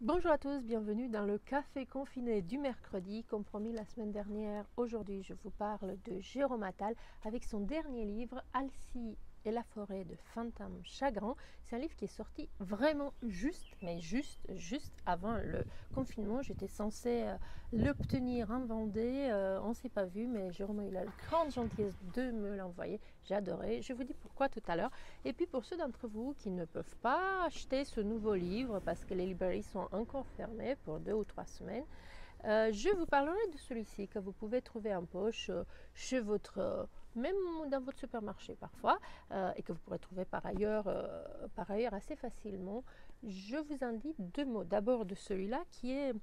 Bonjour à tous, bienvenue dans le café confiné du mercredi. Comme promis la semaine dernière, aujourd'hui je vous parle de Jérôme Attal avec son dernier livre Alcée et la forêt de Fantôme Chagrin. C'est un livre qui est sorti vraiment juste avant le confinement. J'étais censée l'obtenir en Vendée, on ne s'est pas vu, mais Jérôme a eu la grande gentillesse de me l'envoyer. J'ai adoré, je vous dis pourquoi tout à l'heure. Et puis pour ceux d'entre vous qui ne peuvent pas acheter ce nouveau livre parce que les librairies sont encore fermées pour 2 ou 3 semaines, je vous parlerai de celui-ci que vous pouvez trouver en poche chez votre, même dans votre supermarché parfois, et que vous pourrez trouver par ailleurs assez facilement. Je vous en dis deux mots. D'abord de celui-là qui est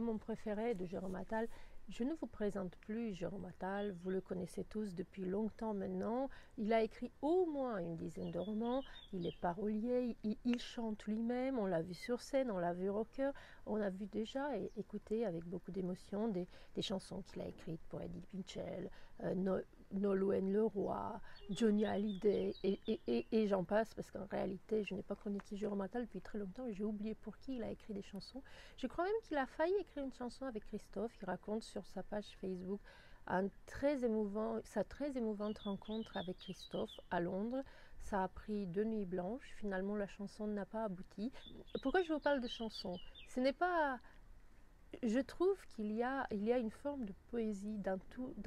mon préféré de Jérôme Attal. Je ne vous présente plus Jérôme Attal, vous le connaissez tous depuis longtemps maintenant. Il a écrit au moins une dizaine de romans, il est parolier, il chante lui-même, on l'a vu sur scène, on l'a vu rocker, on a vu déjà et écouté avec beaucoup d'émotion des chansons qu'il a écrites pour Eddie Mitchell, Nolwenn Leroy, Johnny Hallyday et j'en passe parce qu'en réalité je n'ai pas chroniqué Jérôme Attal depuis très longtemps et j'ai oublié pour qui il a écrit des chansons. Je crois même qu'il a failli écrire une chanson avec Christophe. Il raconte sur sa page Facebook sa très émouvante rencontre avec Christophe à Londres. Ça a pris 2 nuits blanches. Finalement, la chanson n'a pas abouti. Pourquoi je vous parle de chanson? Ce n'est pas... Je trouve qu'il y a une forme de poésie dans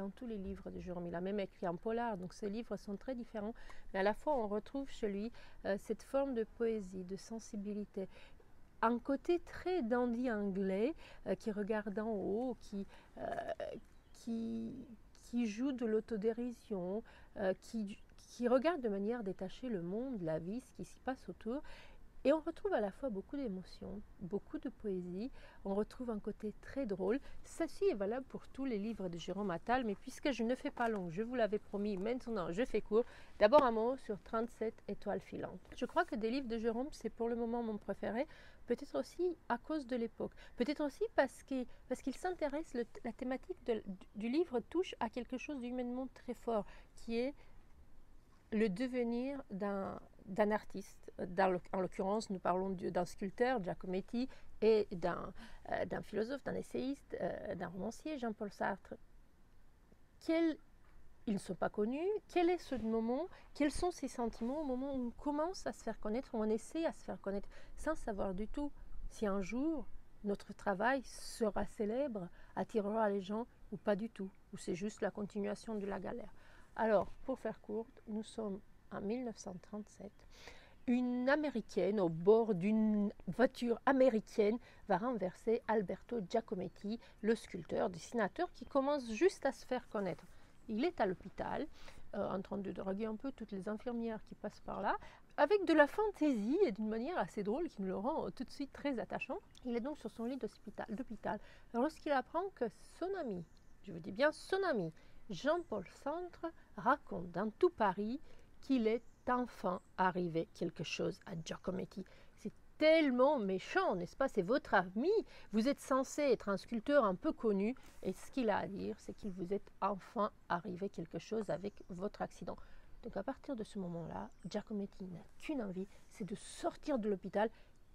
tous les livres de Jérôme. Il a même écrit en polar, donc ces livres sont très différents. Mais à la fois, on retrouve chez lui cette forme de poésie, de sensibilité. Un côté très dandy anglais qui regarde en haut, euh, qui, qui joue de l'autodérision, qui regarde de manière détachée le monde, la vie, ce qui s'y passe autour. Et on retrouve à la fois beaucoup d'émotions, beaucoup de poésie, on retrouve un côté très drôle. Ceci est valable pour tous les livres de Jérôme Attal, mais puisque je ne fais pas long, je vous l'avais promis, maintenant je fais court. D'abord un mot sur 37 étoiles filantes. Je crois que des livres de Jérôme, c'est pour le moment mon préféré, peut-être aussi à cause de l'époque, peut-être aussi parce qu'il s'intéresse, la thématique du livre touche à quelque chose d'humainement très fort, qui est le devenir d'un artiste. En l'occurrence, nous parlons d'un sculpteur, Giacometti, et d'un philosophe, d'un essayiste, d'un romancier, Jean-Paul Sartre. Ils ne sont pas connus. Quel est ce moment? Quels sont ces sentiments au moment où on commence à se faire connaître, où on essaie à se faire connaître, sans savoir du tout si un jour notre travail sera célèbre, attirera les gens ou pas du tout, ou c'est juste la continuation de la galère. Alors, pour faire courte, nous sommes en 1937. Une Américaine au bord d'une voiture américaine va renverser Alberto Giacometti, le sculpteur, dessinateur qui commence juste à se faire connaître. Il est à l'hôpital, en train de draguer un peu toutes les infirmières qui passent par là, avec de la fantaisie et d'une manière assez drôle qui me le rend tout de suite très attachant. Il est donc sur son lit d'hôpital lorsqu'il apprend que son ami, je vous dis bien son ami, Jean-Paul Sartre, raconte dans tout Paris qu'il est enfin arrivé quelque chose à Giacometti. C'est tellement méchant, n'est-ce pas? C'est votre ami. Vous êtes censé être un sculpteur un peu connu et ce qu'il a à dire, c'est qu'il vous est enfin arrivé quelque chose avec votre accident. Donc à partir de ce moment-là, Giacometti n'a qu'une envie, c'est de sortir de l'hôpital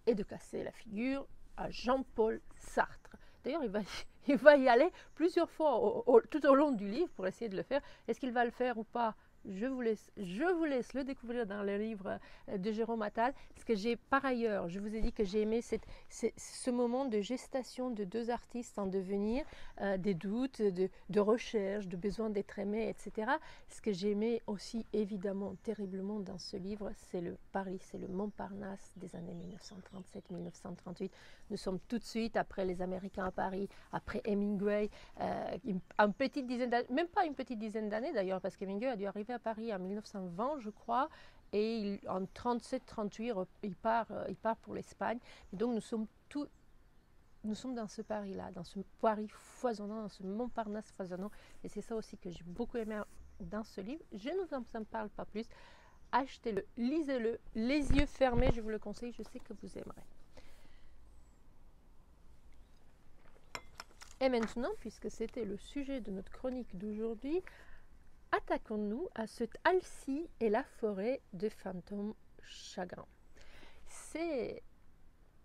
et de casser la figure à Jean-Paul Sartre. D'ailleurs, il va y aller plusieurs fois tout au long du livre pour essayer de le faire. Est-ce qu'il va le faire ou pas? Je vous laisse le découvrir dans le livre de Jérôme Attal, parce que j'ai par ailleurs, je vous ai dit que j'ai aimé ce moment de gestation de deux artistes en devenir, des doutes, de recherche, de besoin d'être aimé, etc. Ce que j'ai aimé aussi évidemment terriblement dans ce livre, c'est le Paris, c'est le Montparnasse des années 1937-1938. Nous sommes tout de suite après les Américains à Paris, après Hemingway, une petite dizaine d'années, même pas une petite dizaine d'années d'ailleurs, parce qu'Hemingway a dû arriver à Paris en 1920, je crois, et en 37-38, il part pour l'Espagne. Et donc nous sommes dans ce Paris-là, dans ce Paris foisonnant, dans ce Montparnasse foisonnant. Et c'est ça aussi que j'ai beaucoup aimé dans ce livre. Je ne vous en parle pas plus. Achetez-le, lisez-le, les yeux fermés, je vous le conseille, je sais que vous aimerez. Et maintenant, puisque c'était le sujet de notre chronique d'aujourd'hui, attaquons-nous à cette Alcée et la forêt de Fantôme Chagrin. C'est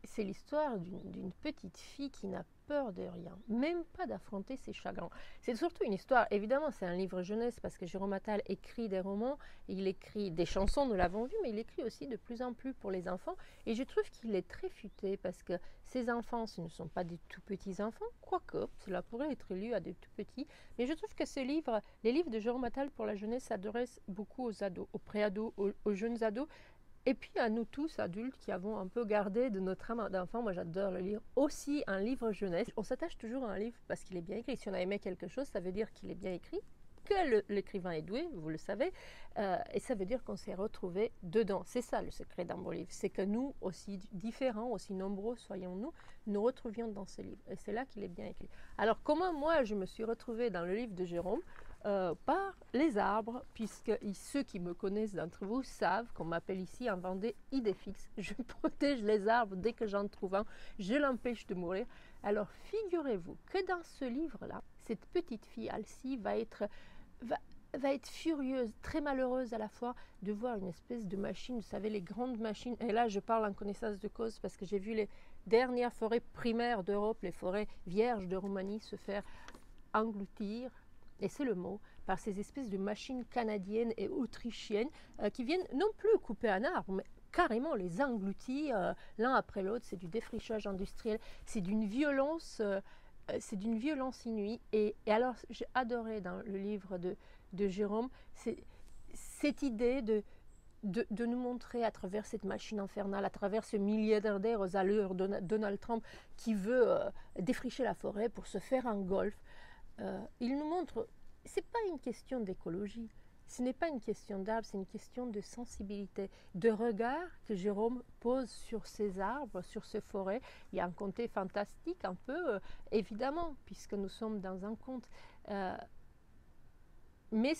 c'est l'histoire d'une petite fille qui n'a peur de rien, même pas d'affronter ses chagrins. C'est surtout une histoire, évidemment c'est un livre jeunesse parce que Jérôme Attal écrit des romans, il écrit des chansons, nous l'avons vu, mais il écrit aussi de plus en plus pour les enfants et je trouve qu'il est très futé parce que ces enfants, ce ne sont pas des tout petits enfants, quoique cela pourrait être lu à des tout petits, mais je trouve que ce livre, les livres de Jérôme Attal pour la jeunesse s'adressent beaucoup aux ados, aux préados, aux jeunes ados. Et puis à nous tous, adultes, qui avons un peu gardé de notre âme d'enfant, moi j'adore le lire, aussi un livre jeunesse. On s'attache toujours à un livre parce qu'il est bien écrit. Si on a aimé quelque chose, ça veut dire qu'il est bien écrit, que l'écrivain est doué, vous le savez, et ça veut dire qu'on s'est retrouvé dedans. C'est ça le secret d'un beau livre, c'est que nous, aussi différents, aussi nombreux soyons-nous, nous retrouvions dans ce livre. Et c'est là qu'il est bien écrit. Alors comment moi je me suis retrouvée dans le livre de Jérôme par les arbres, puisque ceux qui me connaissent d'entre vous savent qu'on m'appelle ici en Vendée Idéfix. Je protège les arbres dès que j'en trouve un, je l'empêche de mourir. Alors figurez-vous que dans ce livre-là, cette petite fille Alcy va être furieuse, très malheureuse à la fois de voir une espèce de machine, vous savez, les grandes machines, et là je parle en connaissance de cause parce que j'ai vu les dernières forêts primaires d'Europe, les forêts vierges de Roumanie se faire engloutir, et c'est le mot, par ces espèces de machines canadiennes et autrichiennes qui viennent non plus couper un arbre, mais carrément les engloutir l'un après l'autre. C'est du défrichage industriel, c'est d'une violence inouïe. Et alors, j'ai adoré dans le livre de Jérôme cette idée de nous montrer à travers cette machine infernale, à travers ce milliardaire aux allures Donald Trump qui veut défricher la forêt pour se faire un golf. Il nous montre, c'est pas une question d'écologie, ce n'est pas une question d'arbres, c'est une question de sensibilité, de regard que Jérôme pose sur ces arbres, sur ces forêts. Il y a un côté fantastique un peu, évidemment, puisque nous sommes dans un conte. Mais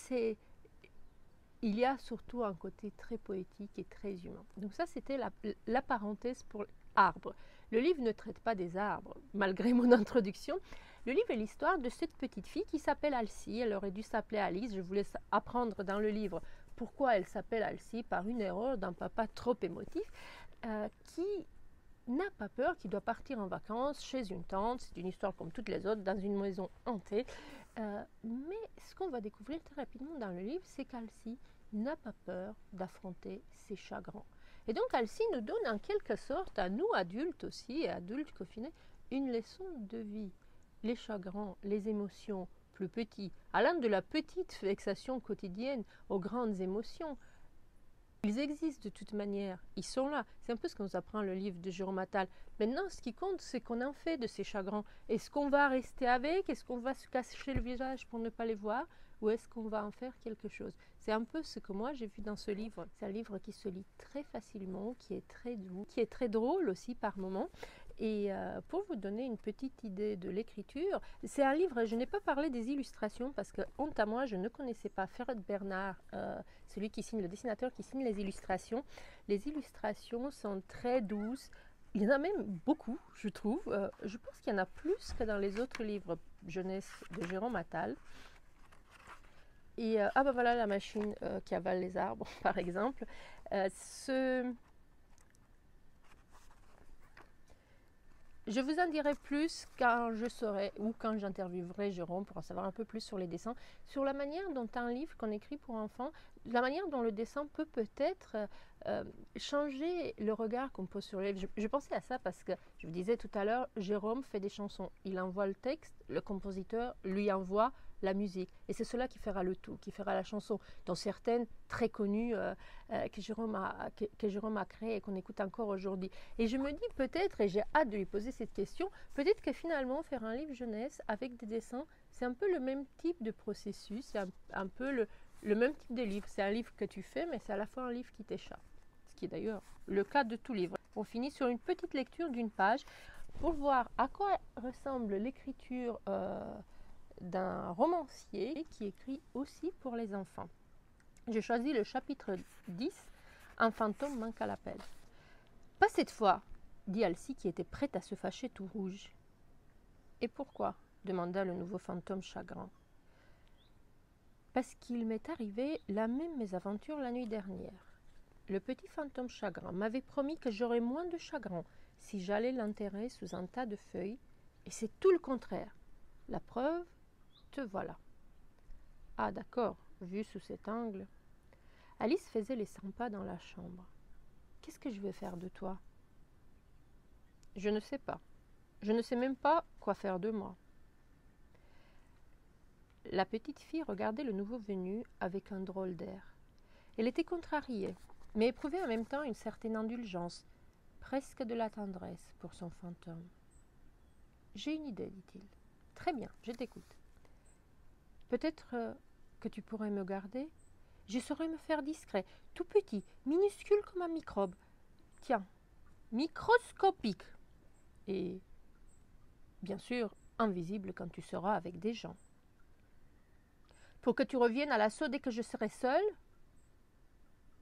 il y a surtout un côté très poétique et très humain. Donc ça, c'était la parenthèse pour arbres. Le livre ne traite pas des arbres, malgré mon introduction. Le livre est l'histoire de cette petite fille qui s'appelle Alcy. Elle aurait dû s'appeler Alice. Je vous laisse apprendre dans le livre pourquoi elle s'appelle Alcy par une erreur d'un papa trop émotif qui n'a pas peur, qui doit partir en vacances chez une tante. C'est une histoire comme toutes les autres, dans une maison hantée. Mais ce qu'on va découvrir très rapidement dans le livre, c'est qu'Alcy n'a pas peur d'affronter ses chagrins. Et donc Alcy nous donne en quelque sorte, à nous adultes aussi, et adultes confinés, une leçon de vie. Les chagrins, les émotions plus petits, allant de la petite vexation quotidienne aux grandes émotions. Ils existent de toute manière, ils sont là. C'est un peu ce que nous apprend le livre de Jérôme Attal. Maintenant, ce qui compte, c'est qu'on en fait de ces chagrins. Est-ce qu'on va rester avec? Est-ce qu'on va se cacher le visage pour ne pas les voir? Ou est-ce qu'on va en faire quelque chose? C'est un peu ce que moi j'ai vu dans ce livre. C'est un livre qui se lit très facilement, qui est très doux, qui est très drôle aussi par moments. Et pour vous donner une petite idée de l'écriture, c'est un livre, je n'ai pas parlé des illustrations parce que, honte à moi, je ne connaissais pas Ferrette Bernard, celui qui signe, le dessinateur qui signe les illustrations. Les illustrations sont très douces. Il y en a même beaucoup, je trouve. Je pense qu'il y en a plus que dans les autres livres jeunesse de Jérôme Attal. Et ah ben voilà la machine qui avale les arbres, par exemple. Je vous en dirai plus quand je saurai ou quand j'interviewerai Jérôme pour en savoir un peu plus sur les dessins, sur la manière dont un livre qu'on écrit pour enfants, la manière dont le dessin peut peut-être changer le regard qu'on pose sur le livre. Je pensais à ça parce que, je vous disais tout à l'heure, Jérôme fait des chansons. Il envoie le texte, le compositeur lui envoie la musique. Et c'est cela qui fera le tout, qui fera la chanson, dont certaines très connues que Jérôme a créées et qu'on écoute encore aujourd'hui. Et je me dis peut-être, et j'ai hâte de lui poser cette question, peut-être que finalement faire un livre jeunesse avec des dessins, c'est un peu le même type de processus, c'est un peu le même type de livre. C'est un livre que tu fais, mais c'est à la fois un livre qui t'échappe. Ce qui est d'ailleurs le cas de tout livre. On finit sur une petite lecture d'une page pour voir à quoi ressemble l'écriture d'un romancier qui écrit aussi pour les enfants. J'ai choisi le chapitre 10, Un fantôme manque à l'appel. Pas cette fois, dit Alcy qui était prête à se fâcher tout rouge. Et pourquoi? Demanda le nouveau fantôme chagrin. Parce qu'il m'est arrivé la même mésaventure la nuit dernière. Le petit fantôme chagrin m'avait promis que j'aurais moins de chagrin si j'allais l'enterrer sous un tas de feuilles, et c'est tout le contraire. La preuve, te voilà. Ah d'accord, vu sous cet angle. Alice faisait les 100 pas dans la chambre. Qu'est-ce que je vais faire de toi? Je ne sais pas. Je ne sais même pas quoi faire de moi. La petite fille regardait le nouveau venu avec un drôle d'air. Elle était contrariée, mais éprouvait en même temps une certaine indulgence, presque de la tendresse pour son fantôme. « J'ai une idée, dit-il. « Très bien, je t'écoute. Peut-être que tu pourrais me garder? Je saurais me faire discret, tout petit, minuscule comme un microbe. Tiens, microscopique. Et, bien sûr, invisible quand tu seras avec des gens. Pour que tu reviennes à l'assaut dès que je serai seule?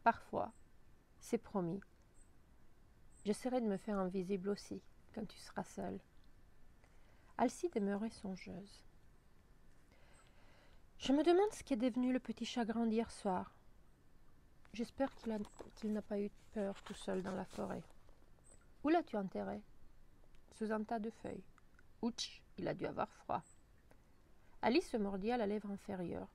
Parfois, c'est promis. J'essaierai de me faire invisible aussi, quand tu seras seule. » Alcy demeurait songeuse. « Je me demande ce qui est devenu le petit chagrin d'hier soir. J'espère qu'il n'a pas eu peur tout seul dans la forêt. Où l'as-tu enterré? Sous un tas de feuilles. Ouch, il a dû avoir froid. » Alice se mordit à la lèvre inférieure.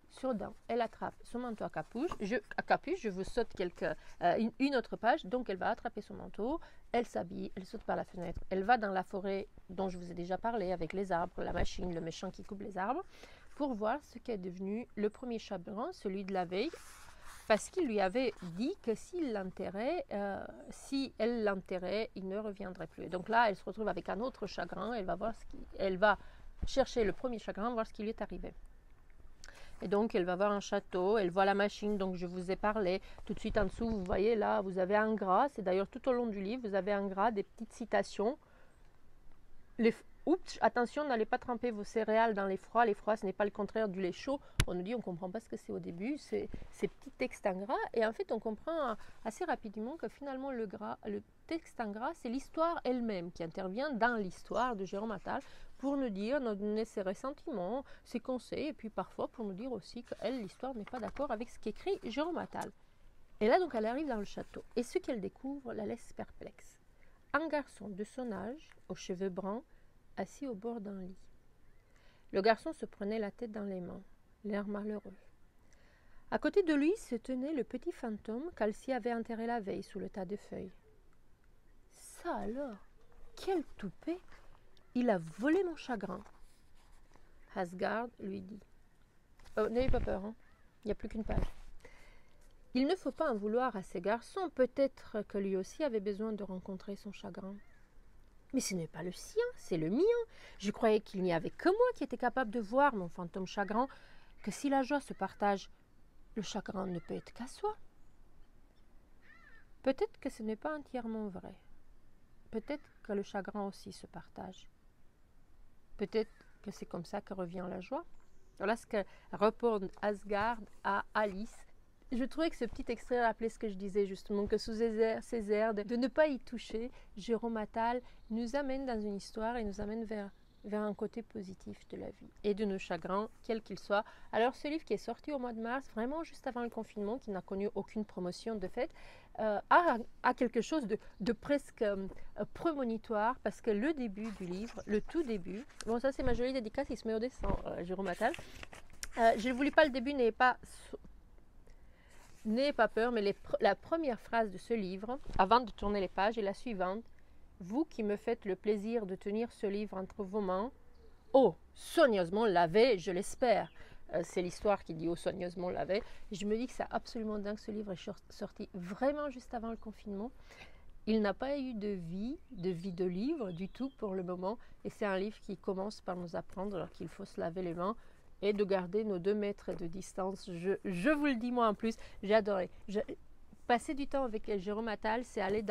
Soudain, elle attrape son manteau à capuche. Je vous saute une autre page. Donc, elle va attraper son manteau. Elle s'habille, elle saute par la fenêtre. Elle va dans la forêt dont je vous ai déjà parlé, avec les arbres, la machine, le méchant qui coupe les arbres, pour voir ce qu'est devenu le premier chagrin, celui de la veille, parce qu'il lui avait dit que si elle l'enterrait, il ne reviendrait plus. Et donc là, elle se retrouve avec un autre chagrin. Elle va chercher le premier chagrin, voir ce qui lui est arrivé. Et donc, elle va voir un château, elle voit la machine dont je vous ai parlé. Tout de suite en dessous, vous voyez là, vous avez un gras. C'est d'ailleurs tout au long du livre, vous avez un gras, des petites citations. Oups, attention, n'allez pas tremper vos céréales dans les froids. Les froids, ce n'est pas le contraire du lait chaud. On nous dit, on ne comprend pas ce que c'est au début, ces petits textes en gras. Et en fait, on comprend assez rapidement que finalement, le texte en gras, c'est l'histoire elle-même qui intervient dans l'histoire de Jérôme Attal pour nous dire, nous donner ses ressentiments, ses conseils, et puis parfois pour nous dire aussi qu'elle, l'histoire, n'est pas d'accord avec ce qu'écrit Jérôme Attal. Et là, donc, elle arrive dans le château. Et ce qu'elle découvre la laisse perplexe. Un garçon de son âge, aux cheveux bruns, assis au bord d'un lit. Le garçon se prenait la tête dans les mains, l'air malheureux. À côté de lui se tenait le petit fantôme qu'Alcy avait enterré la veille sous le tas de feuilles. « Ça alors, quel toupet! Il a volé mon chagrin. » Asgard lui dit. « Oh, n'ayez pas peur, hein. Il n'y a plus qu'une page. » Il ne faut pas en vouloir à ces garçons, peut-être que lui aussi avait besoin de rencontrer son chagrin. Mais ce n'est pas le sien, c'est le mien. Je croyais qu'il n'y avait que moi qui était capable de voir mon fantôme chagrin, que si la joie se partage, le chagrin ne peut être qu'à soi. Peut-être que ce n'est pas entièrement vrai. Peut-être que le chagrin aussi se partage. Peut-être que c'est comme ça que revient la joie. Voilà ce que rapporte Asgard à Alice. Je trouvais que ce petit extrait rappelait ce que je disais justement, que sous ces airs de ne pas y toucher, Jérôme Attal nous amène dans une histoire et nous amène vers un côté positif de la vie et de nos chagrins, quels qu'ils soient. Alors ce livre qui est sorti au mois de mars, vraiment juste avant le confinement, qui n'a connu aucune promotion de fait, a quelque chose de presque prémonitoire, parce que le début du livre, le tout début, bon ça c'est ma jolie dédicace, il se met au dessin, Jérôme Attal. Je ne vous lis pas le début, n'ayez pas peur, mais la première phrase de ce livre, avant de tourner les pages, est la suivante. Vous qui me faites le plaisir de tenir ce livre entre vos mains, oh, soigneusement lavé, je l'espère. C'est l'histoire qui dit oh, soigneusement lavé. Je me dis que c'est absolument dingue, ce livre est sorti vraiment juste avant le confinement. Il n'a pas eu de vie de livre du tout pour le moment. Et c'est un livre qui commence par nous apprendre qu'il faut se laver les mains et de garder nos 2 mètres de distance. Je vous le dis moi en plus, j'ai adoré. Passer du temps avec Jérôme Attal, c'est aller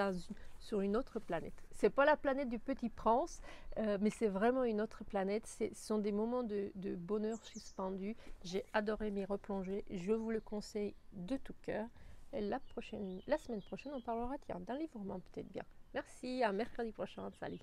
sur une autre planète. C'est pas la planète du Petit Prince, mais c'est vraiment une autre planète. Ce sont des moments de bonheur suspendus. J'ai adoré m'y replonger. Je vous le conseille de tout cœur. Et la semaine prochaine, on parlera d'un livre roman peut-être bien. Merci, à mercredi prochain. Salut.